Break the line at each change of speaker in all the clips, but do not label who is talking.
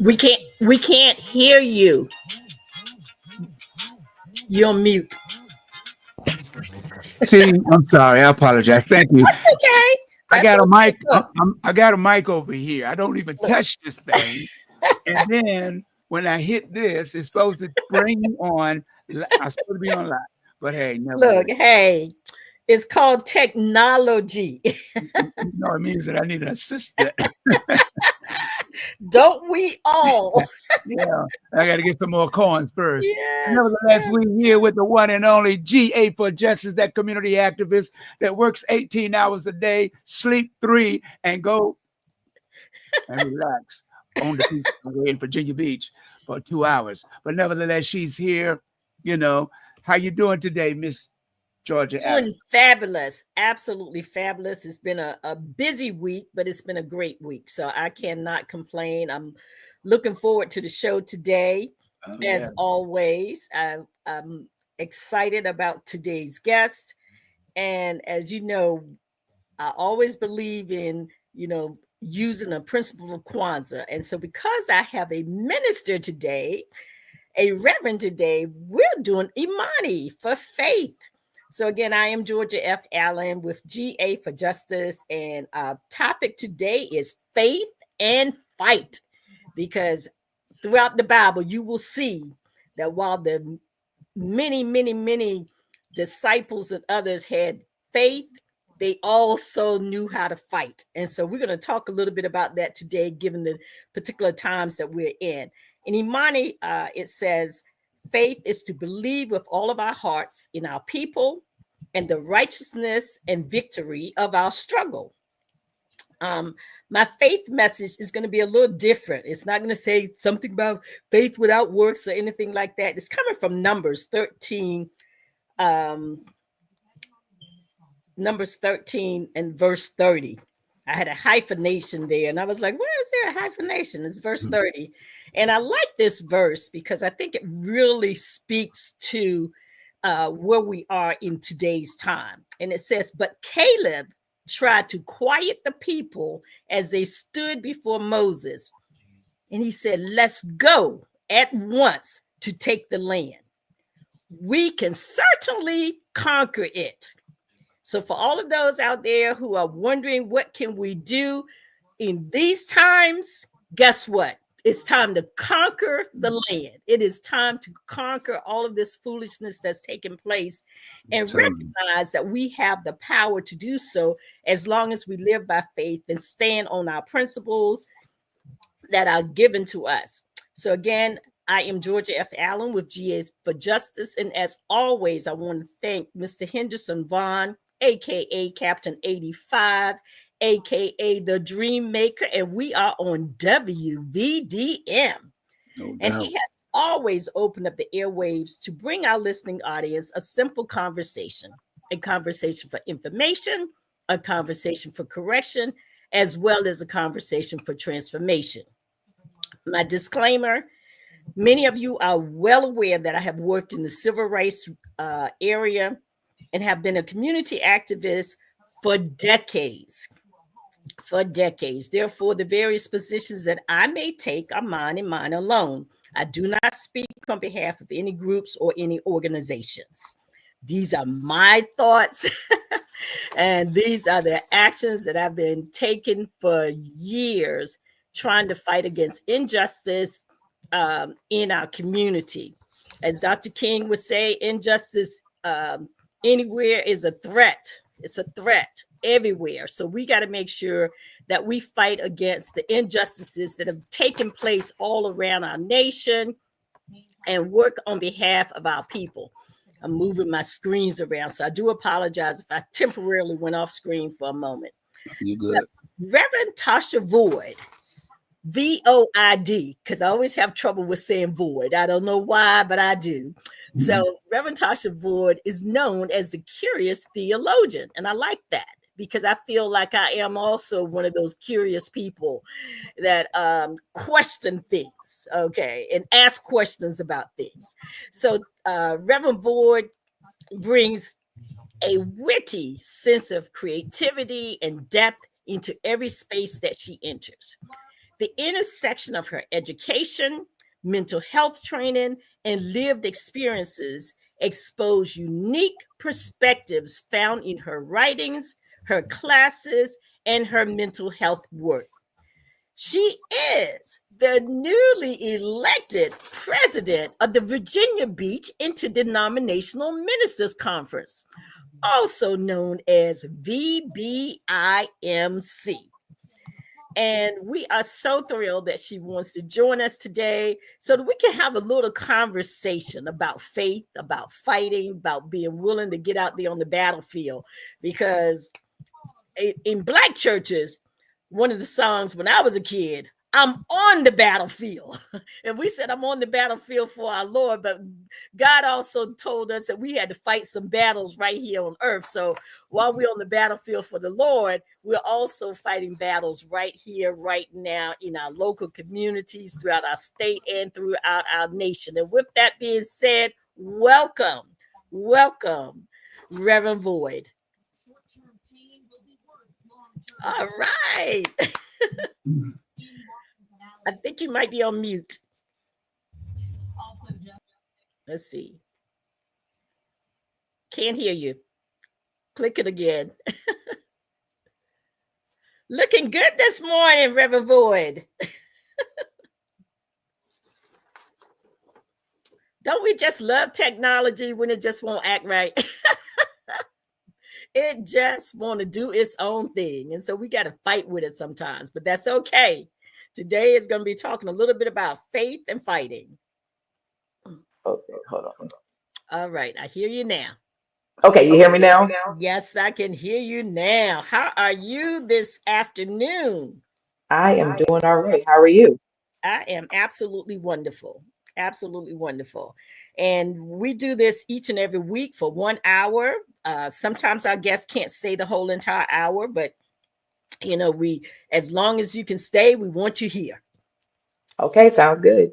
We can't hear you. You're on mute.
See, I'm sorry. I apologize. Thank you.
That's okay.
I
That's
got a
okay.
mic. I got a mic over here. I don't even touch this thing. And then when I hit this, it's supposed to bring me on. I'm supposed to be on live. But hey,
Look,
nevertheless.
hey, it's called technology.
No, it means that I need an assistant.
Don't we all?
Yeah, I got to get some more coins first.
Yes.
Nevertheless, we're here with the one and only GA4 Justice, that community activist that works 18 hours a day, sleep 3, and go and relax on the beach away in Virginia Beach for 2 hours. But nevertheless, she's here. You know, how you doing today, Miss Georgia
Doing
Adams?
fabulous. Absolutely fabulous. It's been a busy week, but it's been a great week. So I cannot complain. I'm looking forward to the show today.
Oh,
As
yeah.
always, I'm excited about today's guest. And as you know, I always believe in, using a principle of Kwanzaa. And so because I have a minister today, a reverend today, we're doing Imani for faith. So again, I am Georgia F. Allen with GA for Justice, and our topic today is faith and fight. Because throughout the Bible, you will see that while the many disciples and others had faith, they also knew how to fight. And so we're going to talk a little bit about that today, given the particular times that we're in. In Imani, it says, faith is to believe with all of our hearts in our people and the righteousness and victory of our struggle. My faith message is going to be a little different. It's not going to say something about faith without works or anything like that. It's coming from Numbers 13, Numbers 13 and verse 30. I had a hyphenation there, and I was like, where is there a hyphenation? It's verse 30. And I like this verse because I think it really speaks to where we are in today's time. And it says, but Caleb tried to quiet the people as they stood before Moses. And he said, let's go at once to take the land. We can certainly conquer it. So for all of those out there who are wondering what can we do in these times, guess what? It's time to conquer the land. It is time to conquer all of this foolishness that's taking place and recognize that we have the power to do so as long as we live by faith and stand on our principles that are given to us. So again, I am Georgia F. Allen with GA for Justice. And as always, I want to thank Mr. Henderson Vaughn, aka Captain 85, aka the Dream Maker, and we are on WVDM. And he has always opened up the airwaves to bring our listening audience a simple conversation, a conversation for information, a conversation for correction, as well as a conversation for transformation. My disclaimer, many of you are well aware that I have worked in the civil rights area and have been a community activist for decades. Therefore, the various positions that I may take are mine and mine alone. I do not speak on behalf of any groups or any organizations. These are my thoughts, and these are the actions that I've been taking for years, trying to fight against injustice in our community. As Dr. King would say, injustice anywhere is a threat. It's a threat everywhere. So we got to make sure that we fight against the injustices that have taken place all around our nation and work on behalf of our people. I'm moving my screens around, so I do apologize if I temporarily went off screen for a moment.
You good?
Reverend Tasha Void, VOID, because I always have trouble with saying void. I don't know why, but I do. So Reverend Tasha Void is known as the curious theologian. And I like that because I feel like I am also one of those curious people that question things, okay, and ask questions about things. So Reverend Void brings a witty sense of creativity and depth into every space that she enters. the intersection of her education, mental health training, and lived experiences expose unique perspectives found in her writings, her classes, and her mental health work. She is the newly elected president of the Virginia Beach Interdenominational Ministers Conference, also known as VBIMC. And we are so thrilled that she wants to join us today so that we can have a little conversation about faith, about fighting, about being willing to get out there on the battlefield. Because in Black churches, one of the songs when I was a kid, I'm on the battlefield. And we said, I'm on the battlefield for our Lord. But God also told us that we had to fight some battles right here on earth. So while we're on the battlefield for the Lord, we're also fighting battles right here, right now in our local communities, throughout our state, and throughout our nation. And with that being said, welcome, Reverend Void. All right. I think you might be on mute. Let's see. Can't hear you. Click it again. Looking good this morning, Reverend Void. Don't we just love technology when it just won't act right? It just want to do its own thing. And so we got to fight with it sometimes, but that's okay. Today is going to be talking a little bit about faith and fighting.
Okay, hold on.
All right, I hear you now.
Okay, you hear me now?
Yes, I can hear you now. How are you this afternoon?
I am doing all right. How are you?
I am absolutely wonderful. Absolutely wonderful. And we do this each and every week for 1 hour. Sometimes our guests can't stay the whole entire hour, but as long as you can stay, we want you here.
Okay, sounds good.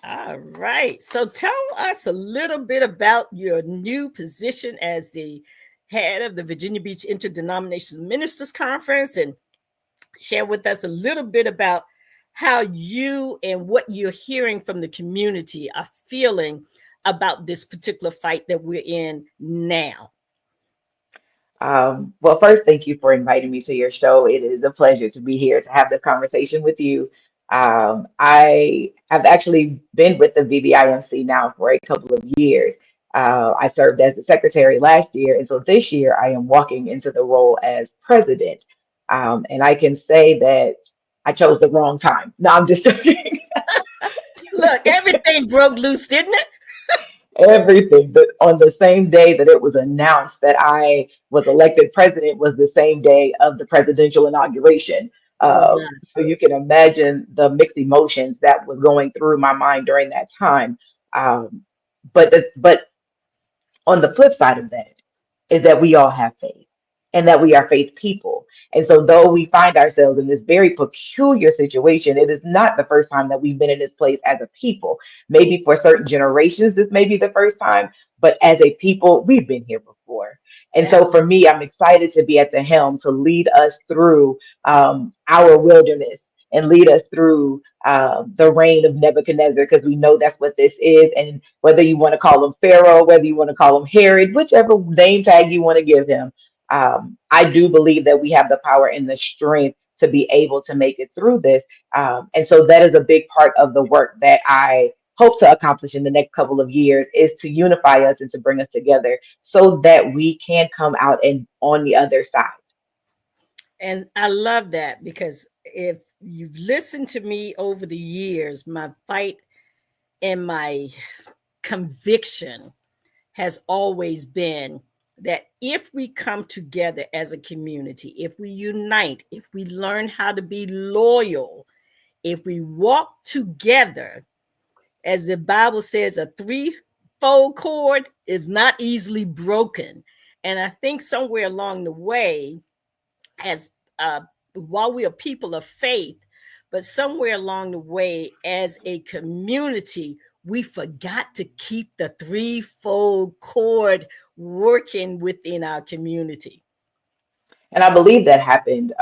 All right. So tell us a little bit about your new position as the head of the Virginia Beach Interdenominational Ministers Conference, and share with us a little bit about how you and what you're hearing from the community are feeling about this particular fight that we're in now.
Well, first, thank you for inviting me to your show. It is a pleasure to be here to have this conversation with you. I have actually been with the VBIMC now for a couple of years. I served as the secretary last year, and so this year I am walking into the role as president. And I can say that I chose the wrong time. No, I'm just joking.
Look, everything broke loose, didn't it?
Everything. But on the same day that it was announced that I was elected president was the same day of the presidential inauguration.
Oh, nice.
So you can imagine the mixed emotions that was going through my mind during that time. But on the flip side of that is that we all have faith and that we are faith people. And so, though we find ourselves in this very peculiar situation, it is not the first time that we've been in this place as a people. Maybe for certain generations, this may be the first time, but as a people, we've been here before. And so, for me, I'm excited to be at the helm to lead us through our wilderness and lead us through the reign of Nebuchadnezzar, because we know that's what this is. And whether you want to call him Pharaoh, whether you want to call him Herod, whichever name tag you want to give him, I do believe that we have the power and the strength to be able to make it through this. And so that is a big part of the work that I hope to accomplish in the next couple of years, is to unify us and to bring us together so that we can come out and on the other side.
And I love that, because if you've listened to me over the years, my fight and my conviction has always been that if we come together as a community, if we unite, if we learn how to be loyal, if we walk together, as the Bible says, a threefold cord is not easily broken. And I think somewhere along the way, as while we are people of faith, but somewhere along the way as a community, we forgot to keep the threefold cord working within our community.
And I believe that happened.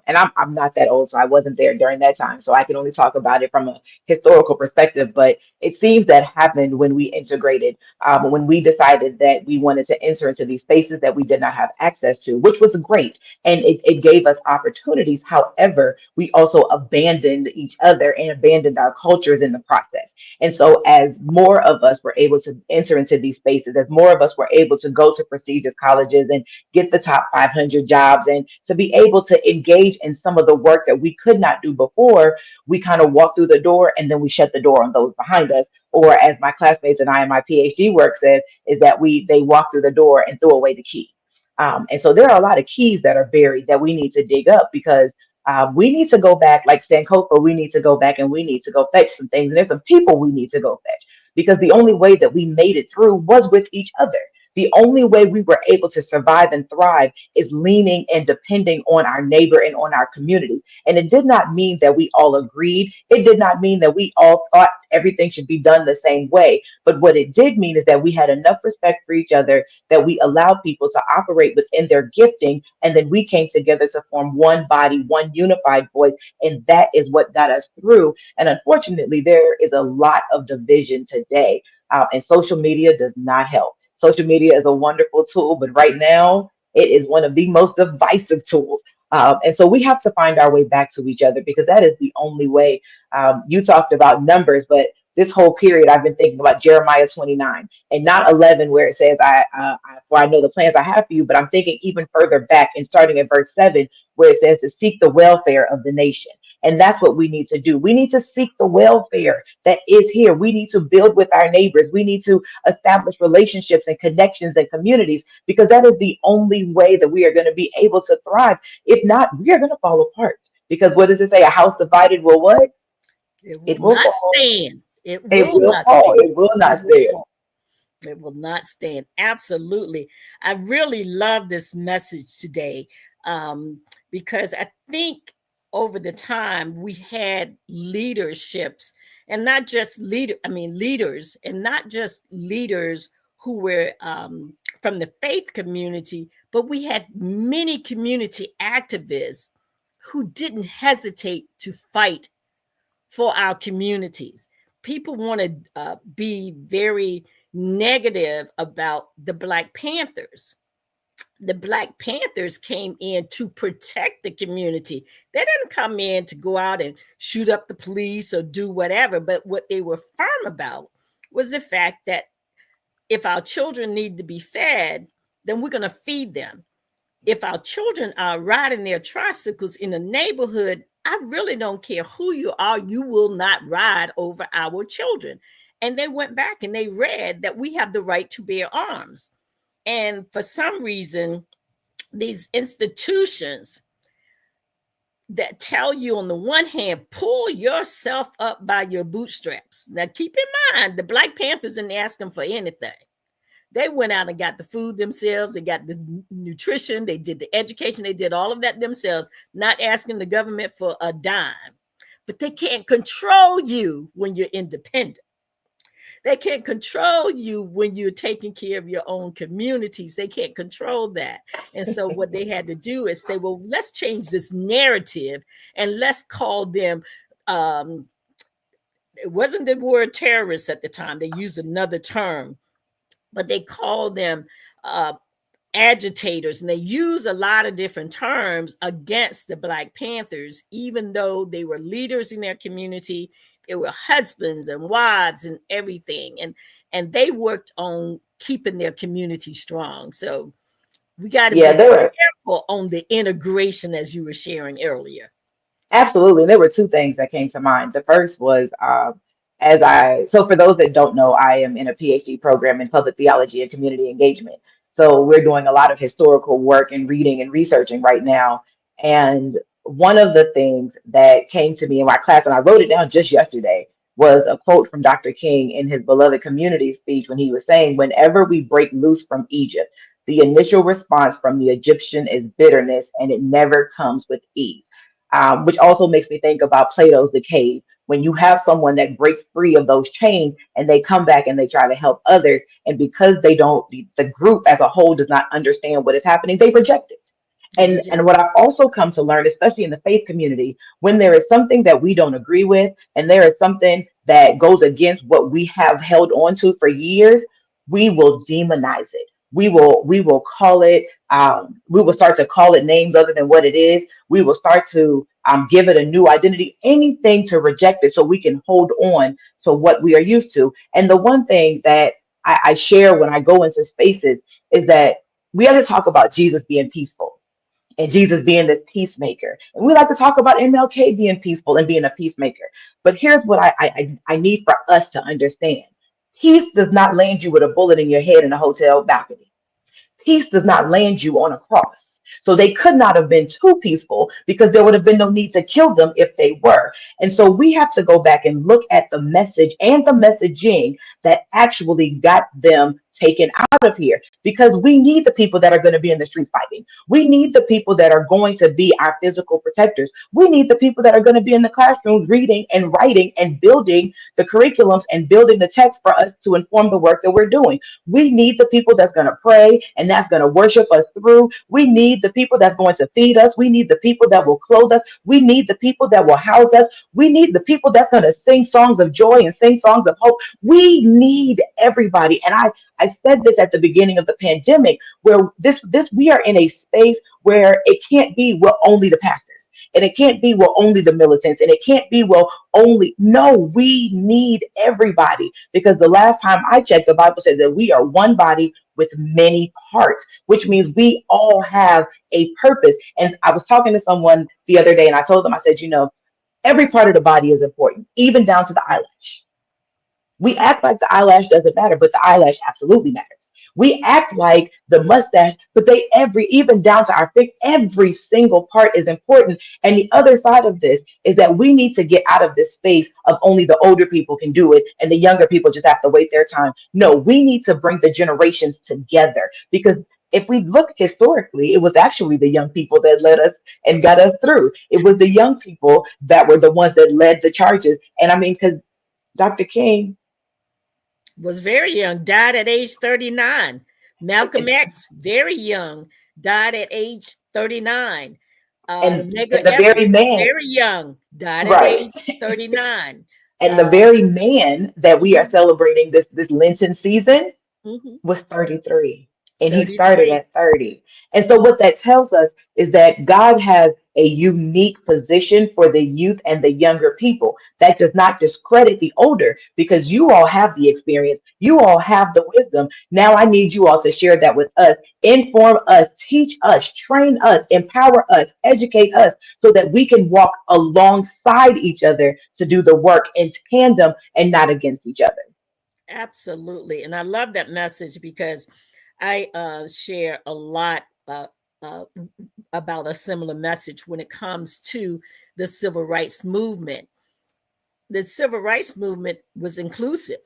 And I'm not that old, so I wasn't there during that time. So I can only talk about it from a historical perspective. But it seems that happened when we integrated, when we decided that we wanted to enter into these spaces that we did not have access to, which was great. And it gave us opportunities. However, we also abandoned each other and abandoned our cultures in the process. And so, as more of us were able to enter into these spaces, as more of us were able to go to prestigious colleges and get the top 500 jobs and to be able to engage in some of the work that we could not do before, we kind of walk through the door and then we shut the door on those behind us. Or as my classmates and I in my PhD work says, is that they walk through the door and throw away the key. And so there are a lot of keys that are buried that we need to dig up because we need to go back, like Sankofa, we need to go back and we need to go fetch some things. And there's some people we need to go fetch because the only way that we made it through was with each other. The only way we were able to survive and thrive is leaning and depending on our neighbor and on our communities. And it did not mean that we all agreed. It did not mean that we all thought everything should be done the same way. But what it did mean is that we had enough respect for each other that we allowed people to operate within their gifting. And then we came together to form one body, one unified voice. And that is what got us through. And unfortunately, there is a lot of division today. And social media does not help. Social media is a wonderful tool, but right now it is one of the most divisive tools. And so we have to find our way back to each other because that is the only way. You talked about numbers, but this whole period I've been thinking about Jeremiah 29 and not 11, where it says, for I know the plans I have for you, but I'm thinking even further back and starting at verse 7, where it says to seek the welfare of the nation. And that's what we need to do. We need to seek the welfare that is here. We need to build with our neighbors. We need to establish relationships and connections and communities because that is the only way that we are going to be able to thrive. If not, we are going to fall apart. Because what does it say? A house divided will what?
It will not
fall.
stand. It
It
will
will
not
fall.
stand.
It will not
It will
stand.
fall. It will not stand. Absolutely. I really love this message today because I think over the time we had leaderships and not just leaders and not just leaders who were from the faith community, but we had many community activists who didn't hesitate to fight for our communities. People want to be very negative about the Black Panthers. The Black Panthers came in to protect the community. They didn't come in to go out and shoot up the police or do whatever. But what they were firm about was the fact that if our children need to be fed, then we're going to feed them. If our children are riding their tricycles in the neighborhood, I really don't care who you are, you will not ride over our children. And they went back and they read that we have the right to bear arms. And for some reason, these institutions that tell you on the one hand, pull yourself up by your bootstraps. Now, keep in mind, the Black Panthers didn't ask them for anything. They went out and got the food themselves. They got the nutrition. They did the education. They did all of that themselves, not asking the government for a dime. But they can't control you when you're independent. They can't control you when you're taking care of your own communities. They can't control that. And so what they had to do is say, well, let's change this narrative and let's call them, it wasn't the word terrorists at the time. They used another term, but they call them agitators. And they use a lot of different terms against the Black Panthers, even though they were leaders in their community. They were husbands and wives and everything. And they worked on keeping their community strong. So we got to be careful on the integration, as you were sharing earlier.
Absolutely. And there were two things that came to mind. The first was so for those that don't know, I am in a PhD program in public theology and community engagement. So we're doing a lot of historical work and reading and researching right now. And one of the things that came to me in my class, and I wrote it down just yesterday, was a quote from Dr. King in his Beloved Community speech when he was saying, whenever we break loose from Egypt, the initial response from the Egyptian is bitterness, and it never comes with ease. Which also makes me think about Plato's The Cave. When you have someone that breaks free of those chains and they come back and they try to help others, and because they don't, the group as a whole does not understand what is happening, they reject it. And what I've also come to learn, especially in the faith community, when there is something that we don't agree with, and there is something that goes against what we have held on to for years, we will demonize it. We will call it. We will start to call it names other than what it is. We will start to give it a new identity. Anything to reject it, so we can hold on to what we are used to. And the one thing that I share when I go into spaces is that we have to talk about Jesus being peaceful and Jesus being this peacemaker. And we like to talk about MLK being peaceful and being a peacemaker. But here's what I need for us to understand. Peace does not land you with a bullet in your head in a hotel balcony. Peace does not land you on a cross. So they could not have been too peaceful, because there would have been no need to kill them if they were. And so we have to go back and look at the message and the messaging that actually got them taken out of here, because we need the people that are going to be in the streets fighting. We need the people that are going to be our physical protectors. We need the people that are going to be in the classrooms reading and writing and building the curriculums and building the text for us to inform the work that we're doing. We need the people that's going to pray and that's going to worship us through. We need the people that's going to feed us. We need the people that will clothe us. We need the people that will house us. We need the people that's going to sing songs of joy and sing songs of hope. We need everybody. And I said this at the beginning of the pandemic, where this we are in a space where it can't be, well, only the pastors. And it can't be, well, only the militants. And it can't be, well, only. No, we need everybody. Because the last time I checked, the Bible said that we are one body with many parts, which means we all have a purpose. And I was talking to someone the other day, and I told them, I said, every part of the body is important, even down to the eyelash. We act like the eyelash doesn't matter, but the eyelash absolutely matters. We act like the mustache, but even down to our face, every single part is important. And the other side of this is that we need to get out of this space of only the older people can do it and the younger people just have to wait their time. No, we need to bring the generations together, because if we look historically, it was actually the young people that led us and got us through. It was the young people that were the ones that led the charges. And I mean, because Dr. King
was very young, died at age 39. Malcolm X, very young, died at age 39.
And
Medgar
the
Evers,
very man,
very young, died at
right?
age 39.
And the very man that we are celebrating this Lenten season was 33, and he started
33.
at 30. And so what that tells us is that God has a unique position for the youth and the younger people. That does not discredit the older, because you all have the experience, you all have the wisdom. Now I need you all to share that with us, inform us, teach us, train us, empower us, educate us, so that we can walk alongside each other to do the work in tandem and not against each other.
Absolutely. And I love that message, because I share a lot uh, about a similar message when it comes to the civil rights movement. The civil rights movement was inclusive.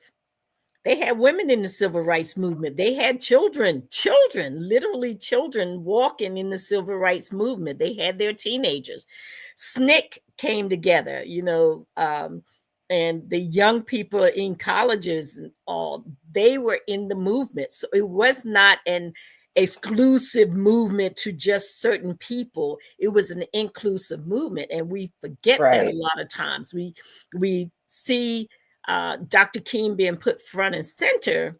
They had women in the civil rights movement. They had children, literally children walking in the civil rights movement. They had their teenagers. SNCC came together, and the young people in colleges and all, they were in the movement. So it was not an exclusive movement to just certain people. It was an inclusive movement. And we forget that a
Right.
lot of times. We see Dr. King being put front and center,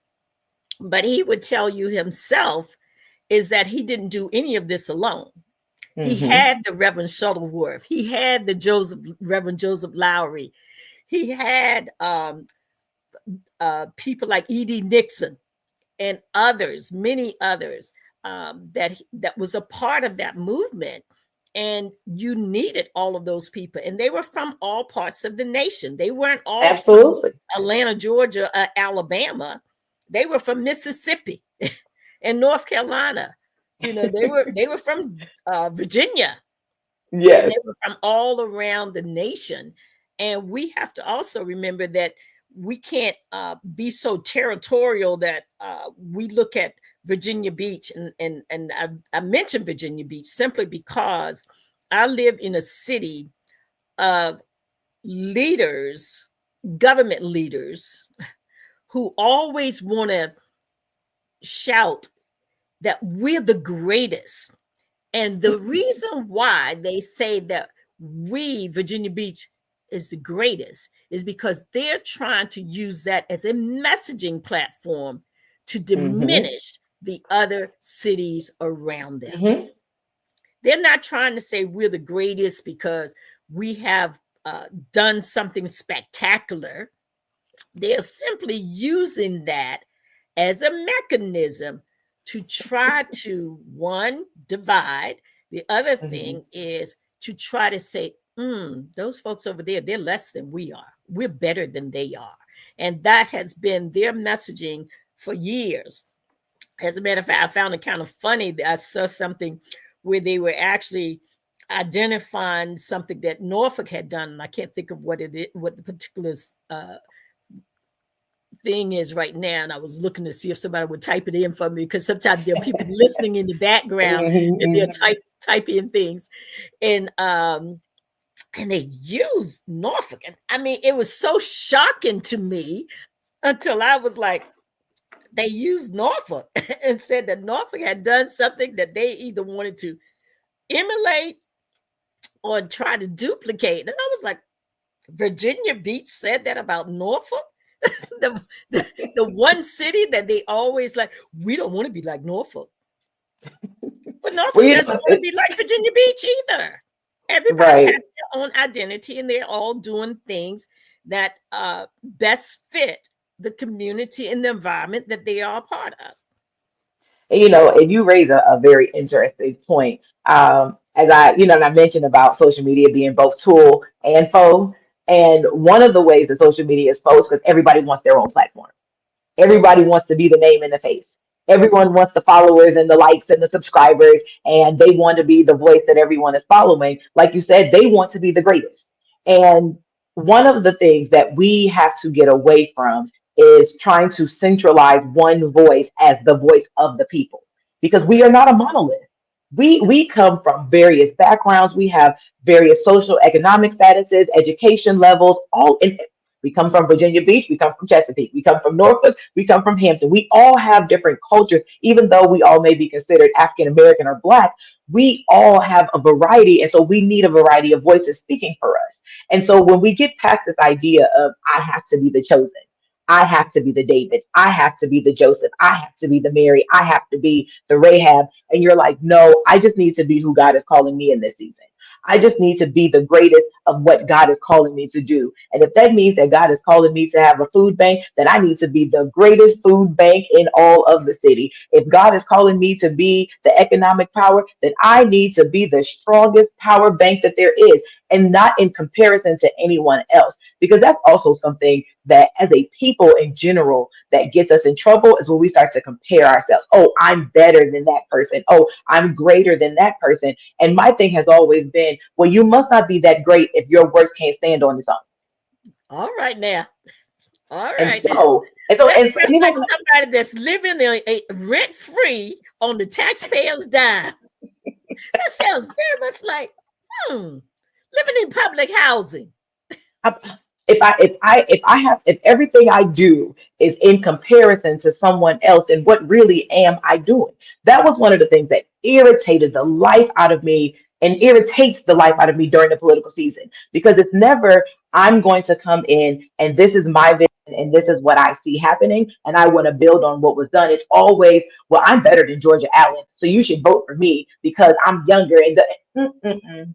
but he would tell you himself is that he didn't do any of this alone. He had the Reverend Shuttleworth. He had the Reverend Joseph Lowry. He had people like E.D. Nixon and others, many others, that was a part of that movement. And you needed all of those people. And they were from all parts of the nation. They weren't all
Absolutely.
from Atlanta, Georgia, Alabama. They were from Mississippi and North Carolina. They were from Virginia.
Yes.
And they were from all around the nation. And we have to also remember that we can't be so territorial that we look at Virginia Beach. And I mentioned Virginia Beach simply because I live in a city of leaders, government leaders, who always want to shout that we're the greatest. And the reason why they say that Virginia Beach, is the greatest is because they're trying to use that as a messaging platform to diminish the other cities around them. They're not trying to say we're the greatest because we have done something spectacular. They're simply using that as a mechanism to try to, one, divide. The other thing is to try to say, those folks over there, they're less than we are. We're better than they are. And that has been their messaging for years. As a matter of fact, I found it kind of funny that I saw something where they were actually identifying something that Norfolk had done. And I can't think of what it is, what the particular thing is right now. And I was looking to see if somebody would type it in for me, because sometimes there are people listening in the background and they're typing things. And they used Norfolk. And I mean, it was so shocking to me until I was like, they used Norfolk and said that Norfolk had done something that they either wanted to emulate or try to duplicate. And I was like, Virginia Beach said that about Norfolk? the one city that they always like, we don't want to be like Norfolk. But Norfolk doesn't want to be like Virginia Beach either. Everybody has their own identity, and they're all doing things that best fit the community and the environment that they are a part of.
And you raise a very interesting point. As I mentioned about social media being both tool and foe. And one of the ways that social media is foe is because everybody wants their own platform. Everybody wants to be the name in the face. Everyone wants the followers and the likes and the subscribers, and they want to be the voice that everyone is following. Like you said, they want to be the greatest. And one of the things that we have to get away from is trying to centralize one voice as the voice of the people, because we are not a monolith. We come from various backgrounds. We have various social economic statuses, education levels, all in. We come from Virginia Beach. We come from Chesapeake. We come from Norfolk. We come from Hampton. We all have different cultures, even though we all may be considered African American or Black. We all have a variety. And so we need a variety of voices speaking for us. And so when we get past this idea of, I have to be the chosen, I have to be the David, I have to be the Joseph, I have to be the Mary, I have to be the Rahab. And you're like, no, I just need to be who God is calling me in this season. I just need to be the greatest of what God is calling me to do. And if that means that God is calling me to have a food bank, then I need to be the greatest food bank in all of the city. If God is calling me to be the economic power, then I need to be the strongest power bank that there is, and not in comparison to anyone else. Because that's also something that as a people in general that gets us in trouble, is when we start to compare ourselves. Oh, I'm better than that person. Oh, I'm greater than that person. And my thing has always been, well, you must not be that great if your words can't stand on its own.
All right now. All right.
And so
that's like somebody that's living rent free on the taxpayers' dime. That sounds very much like living in public housing.
If everything I do is in comparison to someone else, then what really am I doing? That was one of the things that irritated the life out of me and irritates the life out of me during the political season, because it's never, I'm going to come in and this is my vision and this is what I see happening and I want to build on what was done. It's always, well, I'm better than Georgia Allen, so you should vote for me because I'm younger. And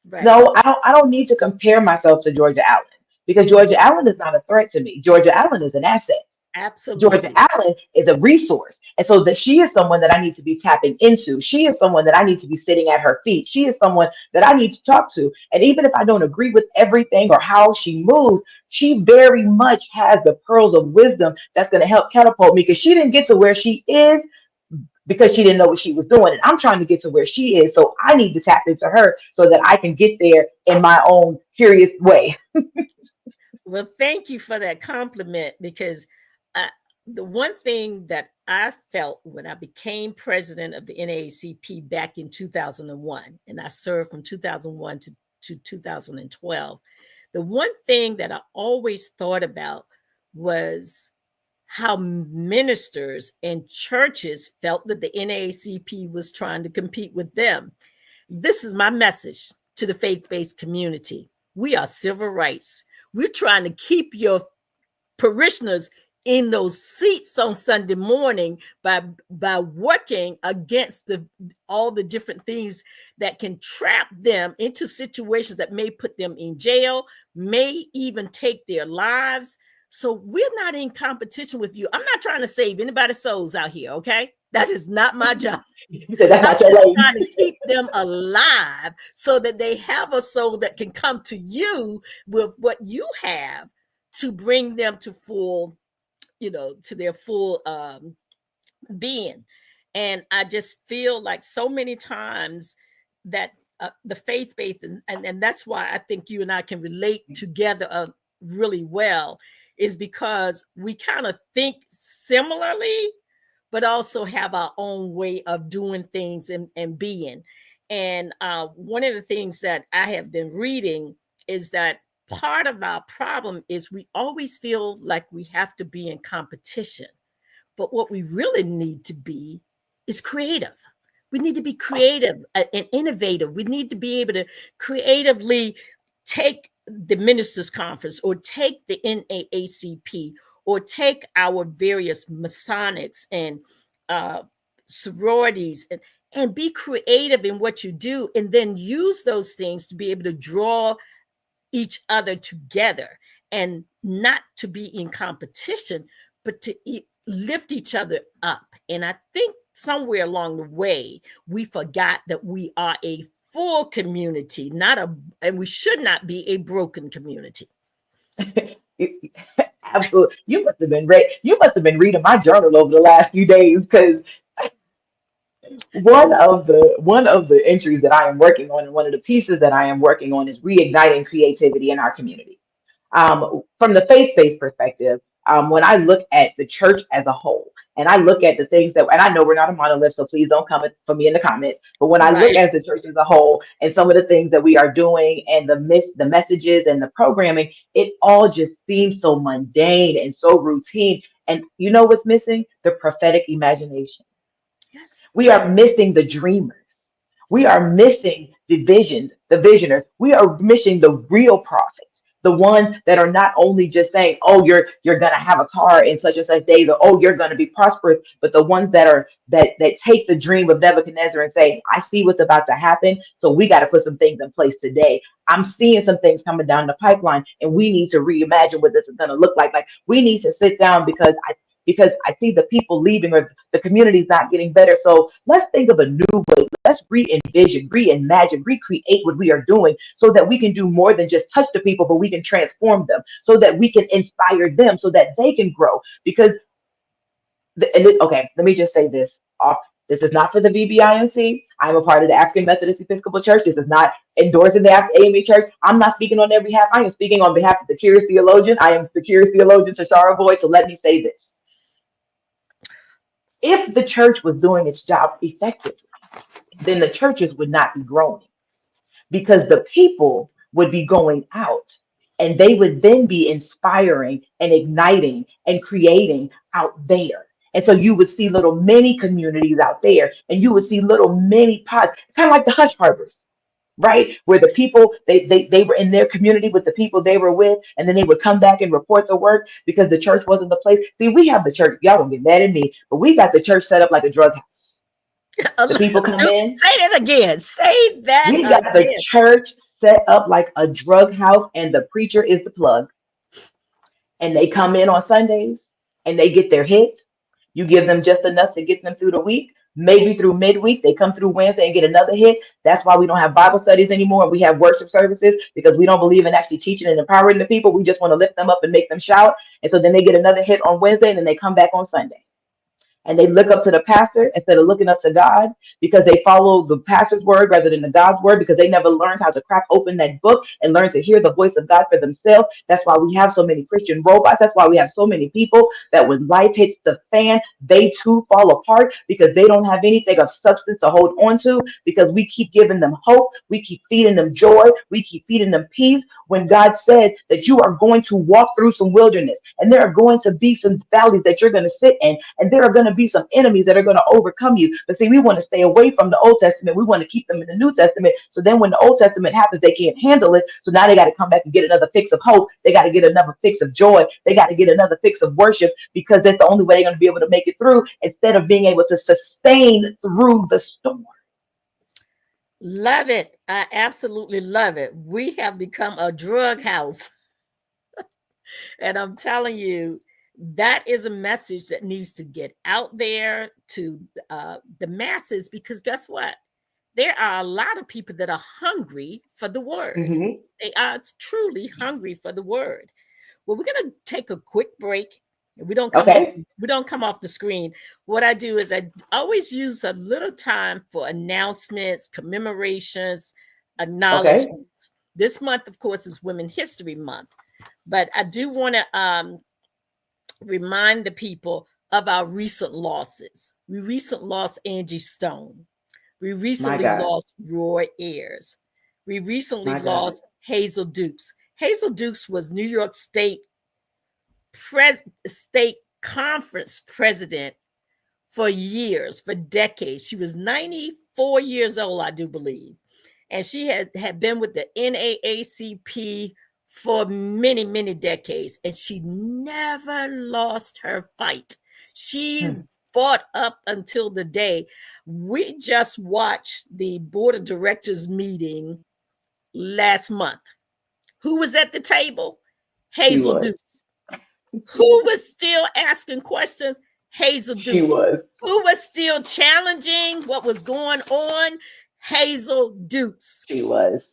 Right.
No, I don't need to compare myself to Georgia Allen, because Georgia Allen is not a threat to me. Georgia Allen is an asset.
Absolutely.
Georgia Allen is a resource. And so that she is someone that I need to be tapping into. She is someone that I need to be sitting at her feet. She is someone that I need to talk to. And even if I don't agree with everything or how she moves, she very much has the pearls of wisdom that's going to help catapult me, because she didn't get to where she is because she didn't know what she was doing. And I'm trying to get to where she is. So I need to tap into her so that I can get there in my own curious way.
Well, thank you for that compliment, because the one thing that I felt when I became president of the NAACP back in 2001, and I served from 2001 to 2012, the one thing that I always thought about was, how ministers and churches felt that the NAACP was trying to compete with them. This is my message to the faith-based community. We are civil rights. We're trying to keep your parishioners in those seats on Sunday morning by working against all the different things that can trap them into situations that may put them in jail, may even take their lives. So we're not in competition with you. I'm not trying to save anybody's souls out here, okay? That is not my job. I'm just trying to keep them alive so that they have a soul that can come to you with what you have to bring them to full, to their full being. And I just feel like so many times that the faith-based, and that's why I think you and I can relate together really well, is because we kind of think similarly, but also have our own way of doing things and being. And one of the things that I have been reading is that part of our problem is we always feel like we have to be in competition. But what we really need to be is creative. We need to be creative and innovative. We need to be able to creatively take the ministers' conference or take the NAACP or take our various Masonics and sororities and be creative in what you do, and then use those things to be able to draw each other together, and not to be in competition, but to lift each other up. And I think somewhere along the way, we forgot that we are a full community, and we should not be a broken community.
Absolutely. You must have been reading my journal over the last few days, because one of the entries that I am working on, and one of the pieces that I am working on, is reigniting creativity in our community. From the faith-based perspective, when I look at the church as a whole, and I look at the things that, and I know we're not a monolith, so please don't come for me in the comments. But when I look at the church as a whole, and some of the things that we are doing, and the messages and the programming, it all just seems so mundane and so routine. And you know what's missing? The prophetic imagination.
Yes.
We are missing the dreamers. We are missing the visioners. We are missing the real prophets, the ones that are not only just saying, "Oh, you're gonna have a car in such and such days," or "Oh, you're gonna be prosperous," but the ones that take the dream of Nebuchadnezzar and say, "I see what's about to happen, so we got to put some things in place today. I'm seeing some things coming down the pipeline, and we need to reimagine what this is going to look like. Like, we need to sit down because I see the people leaving, or the community's not getting better. So let's think of a new way. Let's re-envision, reimagine, recreate what we are doing, so that we can do more than just touch the people, but we can transform them, so that we can inspire them, so that they can grow." Because, okay, let me just say this. This is not for the VBIMC. I'm a part of the African Methodist Episcopal Church. This is not endorsing the AME Church. I'm not speaking on their behalf. I am speaking on behalf of the curious theologian. I am the curious theologian, TASHARA Boyd. So let me say this. If the church was doing its job effectively, then the churches would not be growing, because the people would be going out, and they would then be inspiring and igniting and creating out there. And so you would see little mini communities out there, and you would see little mini pods, kind of like the hush harbors, right? Where the people, they were in their community with the people they were with, and then they would come back and report the work because the church wasn't the place. See, we have the church, y'all don't get mad at me, but we got the church set up like a drug house. The people come in.
Say that again. Say that
We got the church set up like a drug house, and the preacher is the plug. And they come in on Sundays and they get their hit. You give them just enough to get them through the week. Maybe through midweek, they come through Wednesday and get another hit. That's why we don't have Bible studies anymore. We have worship services, because we don't believe in actually teaching and empowering the people. We just want to lift them up and make them shout. And so then they get another hit on Wednesday, and then they come back on Sunday. and they look up to the pastor instead of looking up to God, because they follow the pastor's word rather than the God's word, because they never learned how to crack open that book and learn to hear the voice of God for themselves. That's why we have so many Christian robots. That's why we have so many people that when life hits the fan, they too fall apart, because they don't have anything of substance to hold on to, because we keep giving them hope. We keep feeding them joy. We keep feeding them peace, when God says that you are going to walk through some wilderness, and there are going to be some valleys that you're going to sit in, and there are going to be some enemies that are going to overcome you. But see, we want to stay away from the Old Testament. We want to keep them in the New Testament. So then when the Old Testament happens, they can't handle it. So now they got to come back and get another fix of hope. They got to get another fix of joy. They got to get another fix of worship, because that's the only way they're going to be able to make it through, instead of being able to sustain through the storm.
Love it. I absolutely love it. We have become a drug house. And I'm telling you, that is a message that needs to get out there to the masses, because guess what? There are a lot of people that are hungry for the word.
Mm-hmm.
They are truly hungry for the word. Well, we're going to take a quick break. We don't come off the screen. What I do is I always use a little time for announcements, commemorations, acknowledgments. This month, of course, is Women's History Month, but I do want to remind the people of our recent losses. We recently lost Angie Stone. We recently lost Roy Ayers. We recently lost Hazel Dukes. Hazel Dukes was New York State Conference president for years, for decades. She was 94 years old, I do believe. And she had been with the NAACP for many, many decades. And she never lost her fight. She fought up until the day. We just watched the board of directors meeting last month. Who was at the table? Hazel Dukes. Who was still asking questions? Hazel Dukes.
She was.
Who was still challenging what was going on? Hazel Dukes.
She was.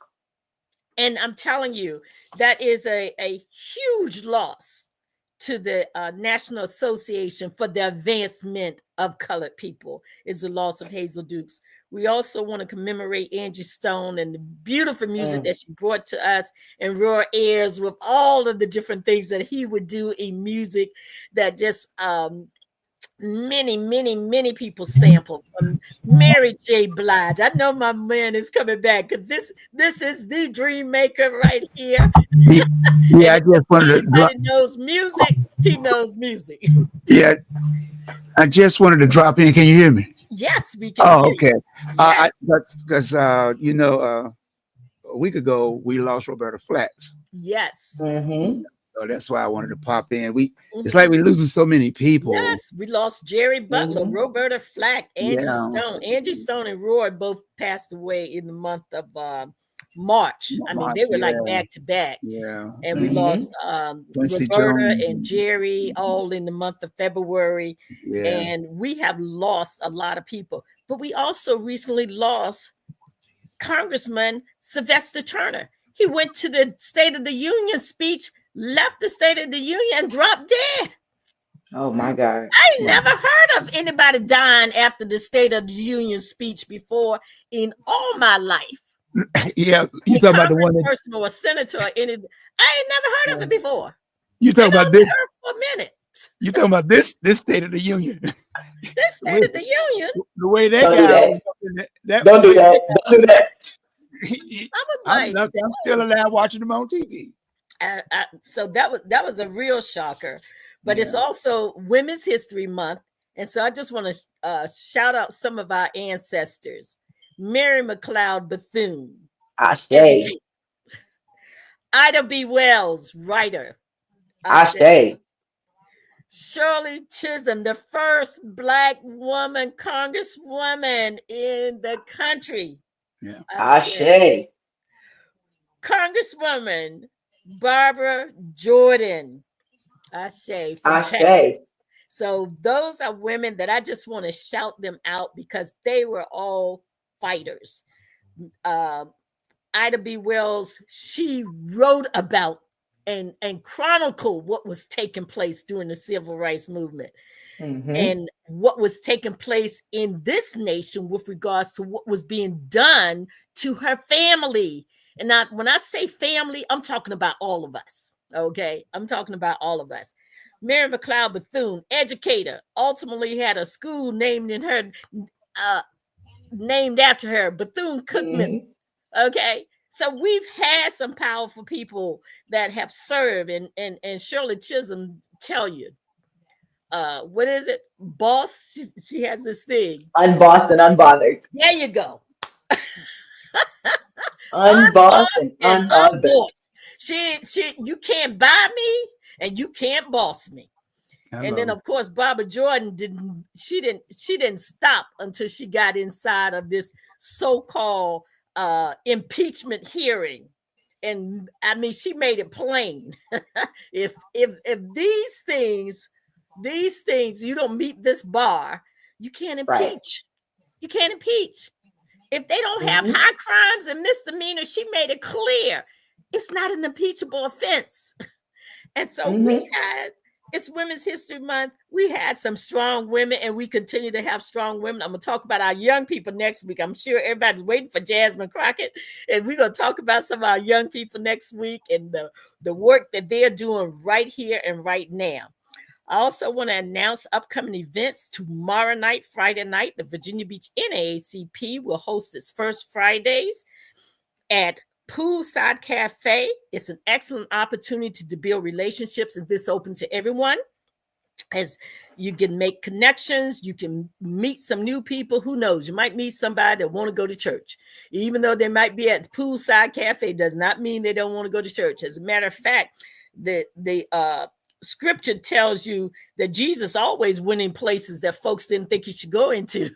And I'm telling you, that is a huge loss to the National Association for the Advancement of Colored People, is the loss of Hazel Dukes. We also want to commemorate Angie Stone and the beautiful music that she brought to us, and Roy Ayers with all of the different things that he would do in music that just many, many, many people sample from Mary J. Blige. I know my man is coming back, because this is the dream maker right here.
Yeah, I just wanted to
He knows music. He knows music.
Yeah, I just wanted to drop in. Can you hear me?
Yes, we can.
Oh, okay.
Yes.
That's because a week ago we lost Roberta Flax.
Yes.
Mm-hmm.
So that's why I wanted to pop in. It's like we're losing so many people.
Yes, we lost Jerry Butler, Roberta Flack, Angie Stone. Angie Stone and Roy both passed away in the month of March. I mean, they were like back to back.
Yeah.
And we lost Roberta and Jerry all in the month of February.
Yeah.
And we have lost a lot of people. But we also recently lost Congressman Sylvester Turner. He went to the State of the Union speech, left the State of the Union, and dropped dead.
Oh my God.
I never heard of anybody dying after the State of the Union speech before in all my life.
Yeah, you talking about the one that
person or a senator or any. I ain't never heard of it before.
You talking about this
for a minute.
You talking about this State of the Union?
This State of the Union.
The way that
Don't
guy.
Don't do that. Don't do that.
I was like,
I'm still alive watching them on TV.
So that was a real shocker. But it's also Women's History Month, and so I just want to shout out some of our ancestors: Mary McLeod Bethune,
Ashe.
Ida B. Wells, writer,
Ashe.
Shirley Chisholm, the first Black woman congresswoman in the country.
Yeah.
Ashe.
Congresswoman Barbara Jordan. Ashe.
Ashe.
So those are women that I just want to shout them out because they were all fighters. Ida B. Wells, she wrote about and chronicled what was taking place during the civil rights movement. and what was taking place in this nation with regards to what was being done to her family. And now, when I say family, I'm talking about all of us. Okay, I'm talking about all of us. Mary McLeod Bethune, educator, ultimately had a school named after her, Bethune Cookman. Okay, so we've had some powerful people that have served, and Shirley Chisholm tell you, what is it? Boss. She has this thing.
Unbossed and unbothered.
There you go.
Unbossed and unbothered.
You can't buy me and you can't boss me.
Hello.
And then of course Barbara Jordan didn't stop until she got inside of this so-called impeachment hearing. And I mean, she made it plain. if these things you don't meet this bar, you can't impeach. Right. You can't impeach. If they don't have high crimes and misdemeanors, she made it clear it's not an impeachable offense. And so we had, it's Women's History Month. We had some strong women, and we continue to have strong women. I'm going to talk about our young people next week. I'm sure everybody's waiting for Jasmine Crockett, and we're going to talk about some of our young people next week and the work that they're doing right here and right now. I also want to announce upcoming events. Tomorrow night, Friday night, the Virginia Beach NAACP will host its first Fridays at Poolside Cafe. It's an excellent opportunity to build relationships, and this open to everyone. As you can make connections, you can meet some new people. Who knows? You might meet somebody that want to go to church. Even though they might be at the Poolside Cafe, does not mean they don't want to go to church. As a matter of fact, the scripture tells you that Jesus always went in places that folks didn't think he should go into.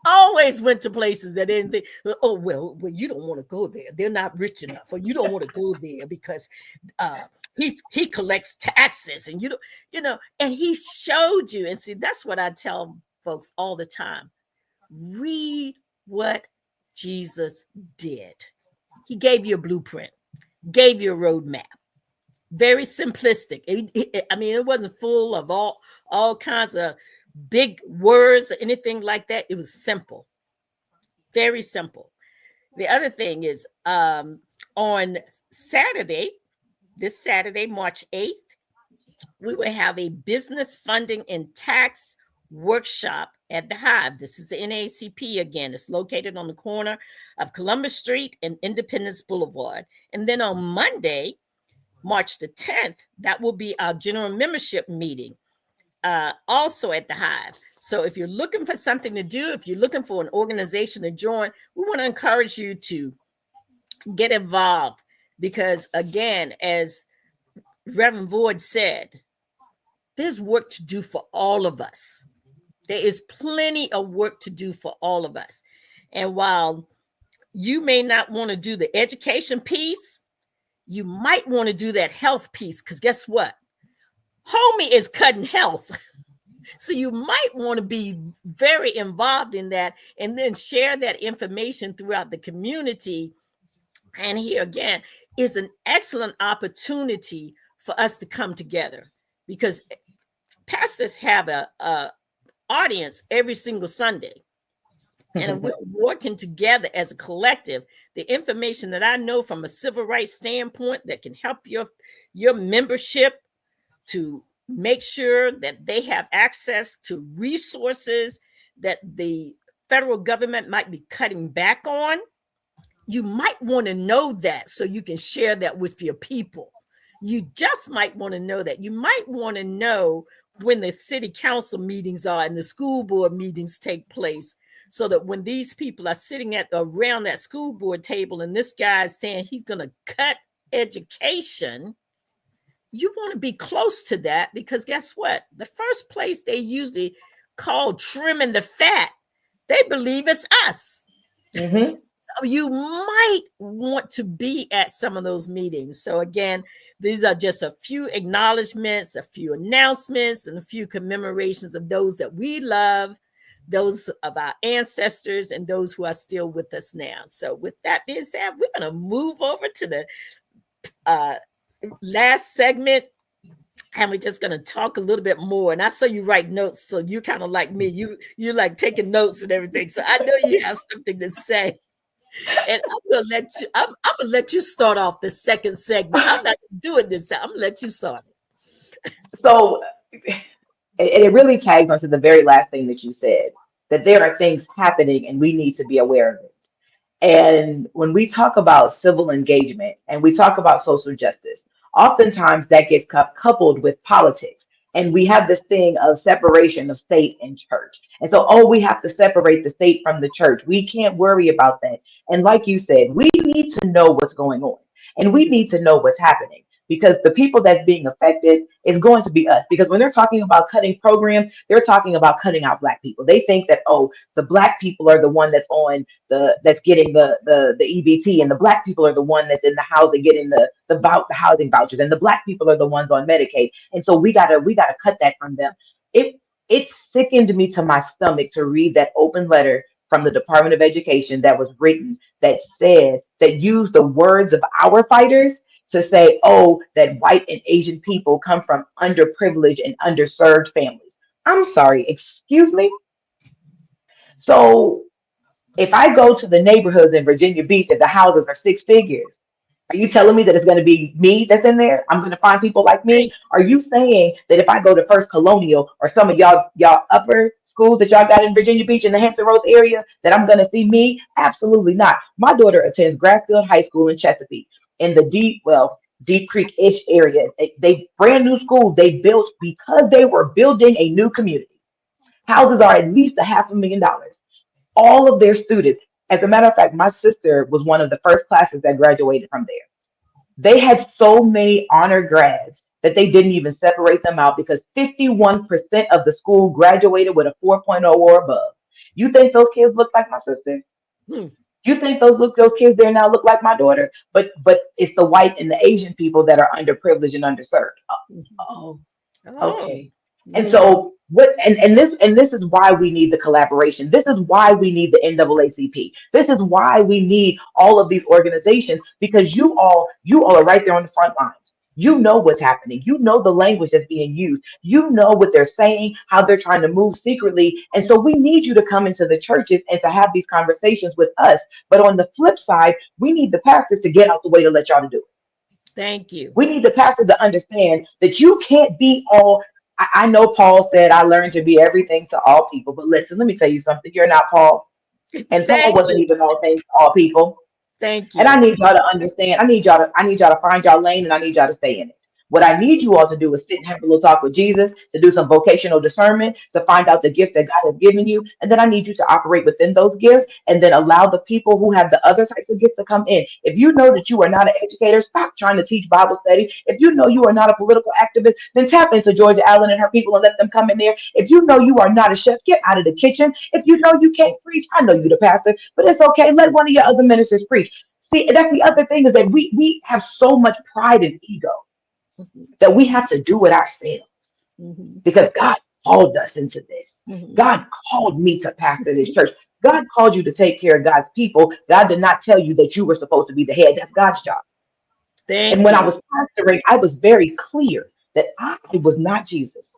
Always went to places that didn't think, oh, well, you don't want to go there. They're not rich enough, or you don't want to go there because he collects taxes, and and he showed you. And see, that's what I tell folks all the time. Read what Jesus did. He gave you a blueprint, gave you a roadmap. Very simplistic. It wasn't full of all kinds of big words or anything like that. It was simple, very simple. The other thing is on Saturday, this Saturday, March 8th, we will have a business funding and tax workshop at the Hive. This is the NAACP again. It's located on the corner of Columbus Street and Independence Boulevard. And then on Monday, March the 10th, that will be our general membership meeting, also at the Hive. So if you're looking for something to do, if you're looking for an organization to join, we want to encourage you to get involved, because again, as Reverend Void said, there's work to do for all of us. There is plenty of work to do for all of us. And while you may not want to do the education piece, you might want to do that health piece, because guess what? Homie is cutting health. So you might want to be very involved in that, and then share that information throughout the community. And here again is an excellent opportunity for us to come together, because pastors have a audience every single Sunday. And we're working together as a collective. The information that I know from a civil rights standpoint that can help your membership to make sure that they have access to resources that the federal government might be cutting back on. You might want to know that so you can share that with your people. You just might want to know that. You might want to know when the city council meetings are and the school board meetings take place, so that when these people are sitting around that school board table and this guy is saying he's going to cut education, you want to be close to that, because guess what? The first place they usually call trimming the fat, they believe it's us. So you might want to be at some of those meetings. So again, these are just a few acknowledgments, a few announcements, and a few commemorations of those that we love, those of our ancestors, and those who are still with us now. So with that being said, we're going to move over to the last segment and we're just going to talk a little bit more. And I saw you write notes, so you kind of like me. You like taking notes and everything. So I know you have something to say. And I'm gonna let you start off the second segment. I'm not doing this. I'm gonna let you start.
So, and it really tags onto the very last thing that you said, that there are things happening and we need to be aware of it. And when we talk about civil engagement and we talk about social justice, oftentimes that gets coupled with politics. And we have this thing of separation of state and church. And so, oh, we have to separate the state from the church. We can't worry about that. And like you said, we need to know what's going on and we need to know what's happening, because the people that's being affected is going to be us. Because when they're talking about cutting programs, they're talking about cutting out Black people. They think that, oh, the Black people are the one that's on that's getting the EBT, and the Black people are the one that's in the housing getting the housing vouchers, and the Black people are the ones on Medicaid. And so we gotta cut that from them. It sickened me to my stomach to read that open letter from the Department of Education that was written, that said, that used the words of our fighters to say, oh, that white and Asian people come from underprivileged and underserved families. I'm sorry, excuse me? So if I go to the neighborhoods in Virginia Beach and the houses are six figures, are you telling me that it's going to be me that's in there? I'm going to find people like me? Are you saying that if I go to First Colonial or some of y'all upper schools that y'all got in Virginia Beach in the Hampton Roads area, that I'm going to see me? Absolutely not. My daughter attends Grassfield High School in Chesapeake, in the Deep Creek-ish area. They brand new school they built because they were building a new community. Houses are at least $500,000. All of their students. As a matter of fact, my sister was one of the first classes that graduated from there. They had so many honor grads that they didn't even separate them out, because 51% of the school graduated with a 4.0 or above. You think those kids look like my sister?
Hmm.
You think those kids there now look like my daughter? But it's the white and the Asian people that are underprivileged and underserved. Oh,
Oh,
okay. And so this is why we need the collaboration. This is why we need the NAACP. This is why we need all of these organizations, because you all are right there on the front lines. You know what's happening. You know the language that's being used. You know what they're saying, how they're trying to move secretly. And so we need you to come into the churches and to have these conversations with us. But on the flip side, we need the pastors to get out the way to let y'all to do it.
thank you.
We need the pastors to understand that you can't be all. I know Paul said, I learned to be everything to all people. But listen, let me tell you something. You're not Paul. And Paul
Thank
wasn't
you.
even all things to all people.
Thank
And I
you.
need y'all to understand. I need y'all to find y'all lane, and I need y'all to stay in it. What I need you all to do is sit and have a little talk with Jesus, to do some vocational discernment, to find out the gifts that God has given you. And then I need you to operate within those gifts, and then allow the people who have the other types of gifts to come in. If you know that you are not an educator, stop trying to teach Bible study. If you know you are not a political activist, then tap into Georgia Allen and her people and let them come in there. If you know you are not a chef, get out of the kitchen. If you know you can't preach, I know you the pastor, but it's okay. Let one of your other ministers preach. See, that's the other thing, is that we have so much pride and ego
Mhm.
that we have to do it ourselves,
Mhm.
because God called us into this.
Mhm.
God called me to pastor this church. God called you to take care of God's people. God did not tell you that you were supposed to be the head. That's God's job. And
Thank
when I
you.
was pastoring, I was very clear that I was not Jesus.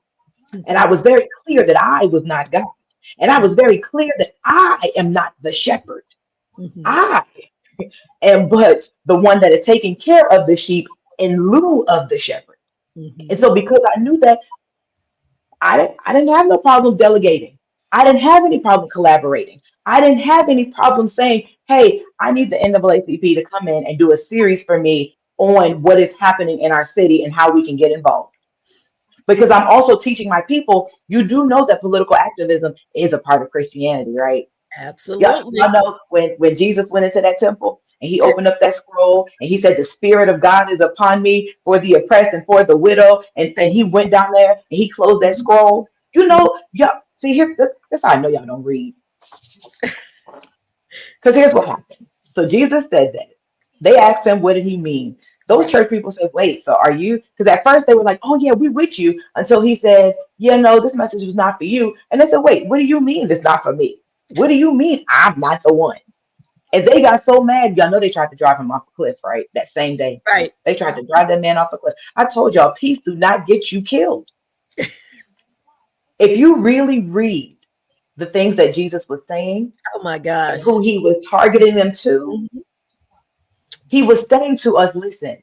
And I
Mhm.
was very clear that I was not God. And I was very clear that I am not the shepherd.
Mhm.
I am but the one that is taking care of the sheep in lieu of the shepherd. And
Mhm.
so because I knew that, I didn't have no problem delegating. I didn't have any problem collaborating. I didn't have any problem saying, hey, I need the NAACP to come in and do a series for me on what is happening in our city and how we can get involved. Because I'm also teaching my people, you do know that political activism is a part of Christianity, right? Yeah,
Absolutely.
y'all know when Jesus went into that temple and he opened up that scroll and he said, the Spirit of God is upon me for the oppressed and for the widow. And
Thank
he went down there and he closed that
you.
scroll. You
Mhm.
know, yeah, see here, this how I know y'all don't read. Because here's what happened. So Jesus said that. They asked him, what did he mean? Those
Right.
church people said, wait, so are you? Because at first they were like, oh, yeah, we with you. Until he said, yeah, no, this message was not for you. And they said, wait, what do you mean it's not for me? What do you mean I'm not the one? And they got so mad, y'all know they tried to drive him off a cliff, right? That same day.
Right.
They tried to drive that man off a cliff. I told y'all, peace do not get you killed. If you really read the things that Jesus was saying
Oh my
and
gosh.
who he was targeting them to,
Mhm.
he was saying to us, listen,